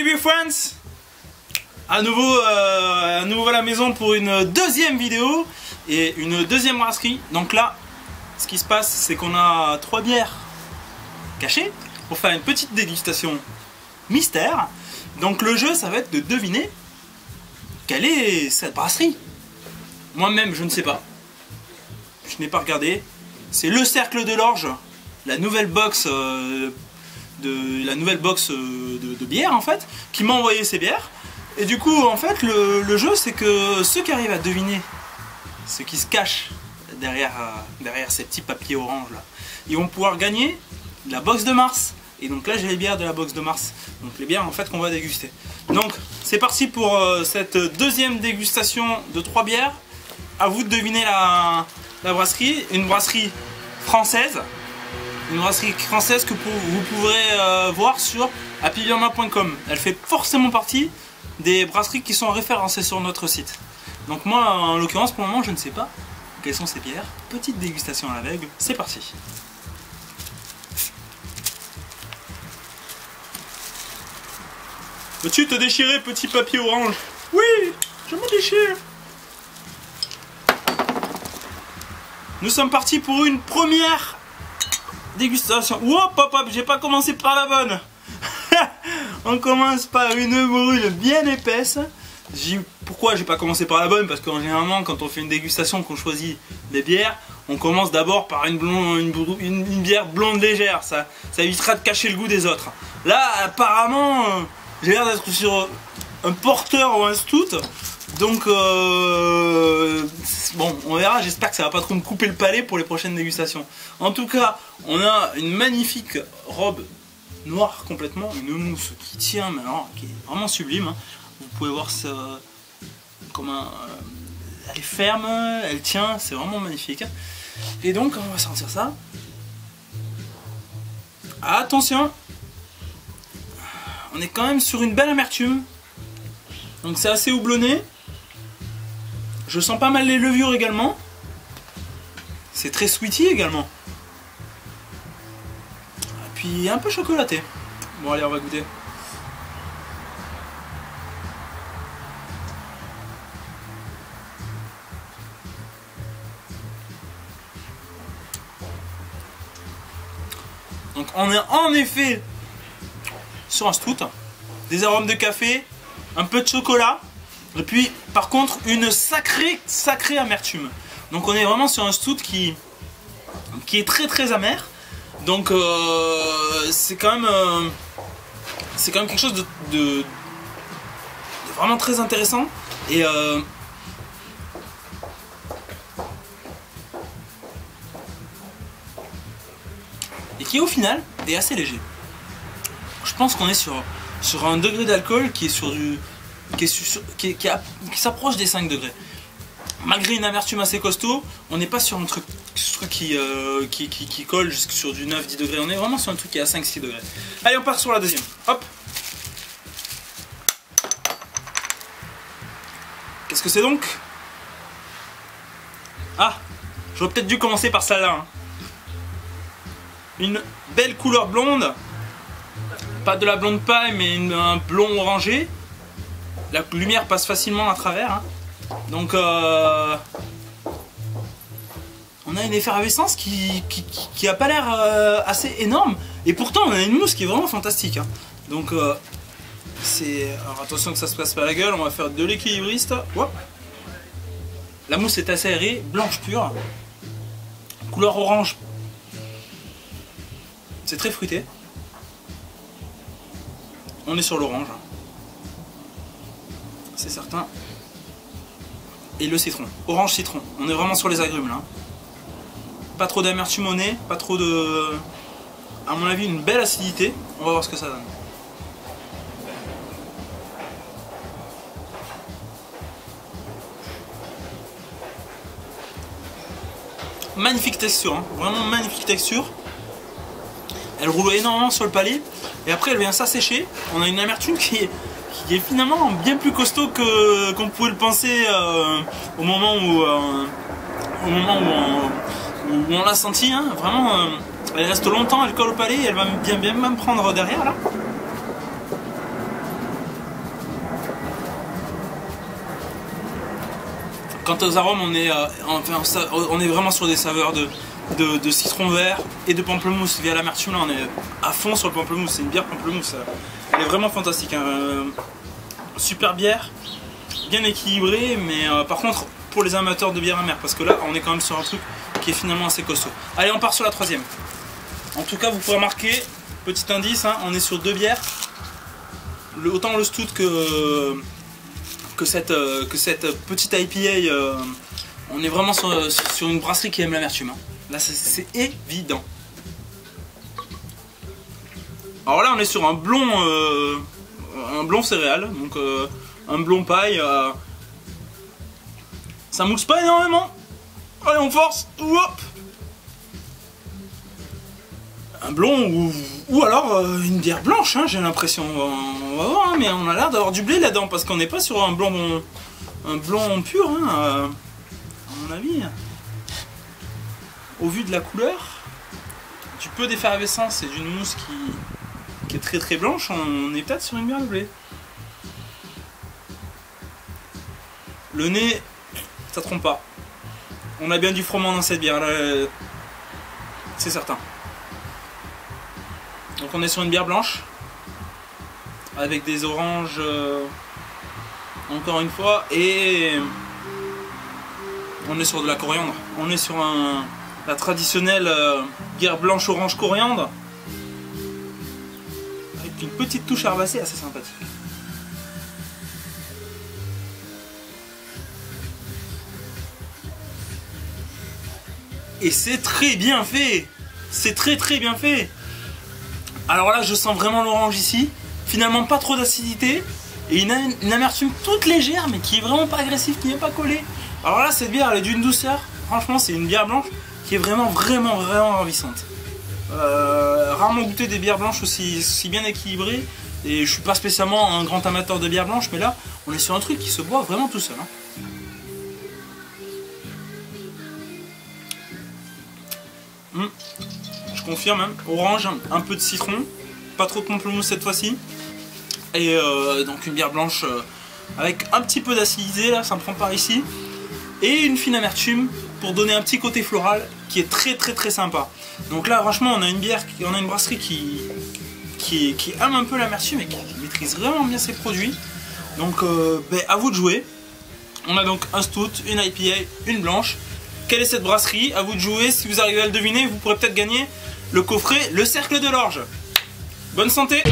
Salut friends, à nouveau à la maison pour une deuxième vidéo et une deuxième brasserie. Donc là, ce qui se passe, c'est qu'on a 3 bières cachées pour faire une petite dégustation mystère. Donc le jeu, ça va être de deviner quelle est cette brasserie. Moi-même, je ne sais pas. Je n'ai pas regardé. C'est le Cercle de l'Orge, la nouvelle box de bière en fait, qui m'a envoyé ces bières. Et du coup, en fait, le jeu, c'est que ceux qui arrivent à deviner ce qui se cache derrière ces petits papiers orange là, ils vont pouvoir gagner la box de Mars. Et donc là, j'ai les bières de la box de Mars. Donc les bières en fait qu'on va déguster. Donc c'est parti pour cette deuxième dégustation de 3 bières. À vous de deviner la brasserie. Une brasserie française. Une brasserie française que vous pourrez voir sur happybirma.com. Elle fait forcément partie des brasseries qui sont référencées sur notre site. Donc moi, en l'occurrence, pour le moment, je ne sais pas quelles sont ces bières. Petite dégustation à l'aveugle, c'est parti. Peux-tu te déchirer, petit papier orange? Oui, je me déchire. Nous sommes partis pour une première dégustation. Hop, hop, hop, j'ai pas commencé par la bonne. On commence par une brûle bien épaisse. Pourquoi j'ai pas commencé par la bonne? Parce qu'en généralement, quand on fait une dégustation, qu'on choisit des bières, on commence d'abord par une bière blonde légère. Ça évitera de cacher le goût des autres. Là, apparemment, j'ai l'air d'être sur un porter ou un stout. Donc, bon, on verra. J'espère que ça va pas trop me couper le palais pour les prochaines dégustations. En tout cas, on a une magnifique robe noire complètement, une mousse qui tient, mais alors, qui est vraiment sublime. Hein. Vous pouvez voir ça, elle est ferme, elle tient, c'est vraiment magnifique. Et donc, on va sentir ça. Attention, on est quand même sur une belle amertume. Donc c'est assez houblonné. Je sens pas mal les levures également. C'est très sweety également. Et puis un peu chocolaté. Bon allez, on va goûter. Donc on est en effet sur un stout. Des arômes de café, un peu de chocolat. Et puis par contre une sacrée amertume. Donc on est vraiment sur un stout qui est très amer. Donc c'est quand même quelque chose de vraiment très intéressant. Et qui au final est assez léger. Je pense qu'on est sur un degré d'alcool qui est sur du qui s'approche des 5 degrés. Malgré une amertume assez costaud, on n'est pas sur un truc qui colle jusque sur du 9-10 degrés. On est vraiment sur un truc qui est à 5-6 degrés. Allez, on part sur la deuxième. Hop. Qu'est-ce que c'est donc? Ah, j'aurais peut-être dû commencer par celle-là. Hein. Une belle couleur blonde. Pas de la blonde paille, mais un blond orangé. La lumière passe facilement à travers. Hein. Donc on a une effervescence qui a pas l'air assez énorme. Et pourtant on a une mousse qui est vraiment fantastique. Hein. Donc alors attention que ça se passe pas la gueule, on va faire de l'équilibriste. La mousse est assez aérée, blanche pure. Couleur orange. C'est très fruité. On est sur l'orange. C'est certain. Et le citron. Orange citron. On est vraiment sur les agrumes là. Pas trop d'amertume au nez. Pas trop de... À mon avis, une belle acidité. On va voir ce que ça donne. Magnifique texture. Hein. Vraiment magnifique texture. Elle roule énormément sur le palais. Et après, elle vient s'assécher. On a une amertume qui est finalement bien plus costaud qu'on pouvait le penser au moment où on l'a senti. Hein. Vraiment, elle reste longtemps, elle colle au palais et elle va bien me prendre derrière là. Quant aux arômes, on est vraiment sur des saveurs de citron vert et de pamplemousse. Via l'amertume, là on est à fond sur le pamplemousse. C'est une bière pamplemousse. Elle est vraiment fantastique. Hein. Super bière, bien équilibrée, mais par contre pour les amateurs de bière amère, parce que là on est quand même sur un truc qui est finalement assez costaud. Allez, on part sur la troisième. En tout cas, vous pourrez remarquer, petit indice, hein, on est sur 2 bières. Autant le stout que cette petite IPA, on est vraiment sur une brasserie qui aime l'amertume. Hein. Là, c'est évident. Alors là, on est sur un blond céréales, donc un blond paille. Ça mousse pas énormément. Allez, on force. Hop. Un blond ou alors une bière blanche, hein, j'ai l'impression. On va voir, hein, mais on a l'air d'avoir du blé là-dedans parce qu'on n'est pas sur un blond pur, hein, à mon avis. Au vu de la couleur, du peu d'effervescence et d'une mousse qui est très très blanche, on est peut-être sur une bière de blé. Le nez, ça trompe pas. On a bien du froment dans cette bière là, c'est certain. Donc on est sur une bière blanche avec des oranges encore une fois, et on est sur de la coriandre. On est sur la traditionnelle bière blanche orange coriandre avec une petite touche herbacée assez sympathique. Et c'est très bien fait. C'est très très bien fait. Alors là, je sens vraiment l'orange ici. Finalement, pas trop d'acidité. Et une amertume toute légère, mais qui est vraiment pas agressive, qui n'est pas collée. Alors là, cette bière, elle est d'une douceur. Franchement, c'est une bière blanche qui est vraiment ravissante. Rarement goûté des bières blanches aussi bien équilibrées. Et je suis pas spécialement un grand amateur de bière blanche, mais là, on est sur un truc qui se boit vraiment tout seul. Hein. Je confirme, hein. Orange, un peu de citron, pas trop de pamplemousse cette fois-ci, et donc une bière blanche avec un petit peu d'acidité, là ça me prend par ici, et une fine amertume pour donner un petit côté floral qui est très sympa. Donc là franchement on a une brasserie qui aime un peu l'amertume et qui maîtrise vraiment bien ses produits. Donc à vous de jouer. On a donc un stout, une IPA, une blanche. Quelle est cette brasserie? À vous de jouer. Si vous arrivez à le deviner, vous pourrez peut-être gagner le coffret Le Cercle de l'Orge. Bonne santé!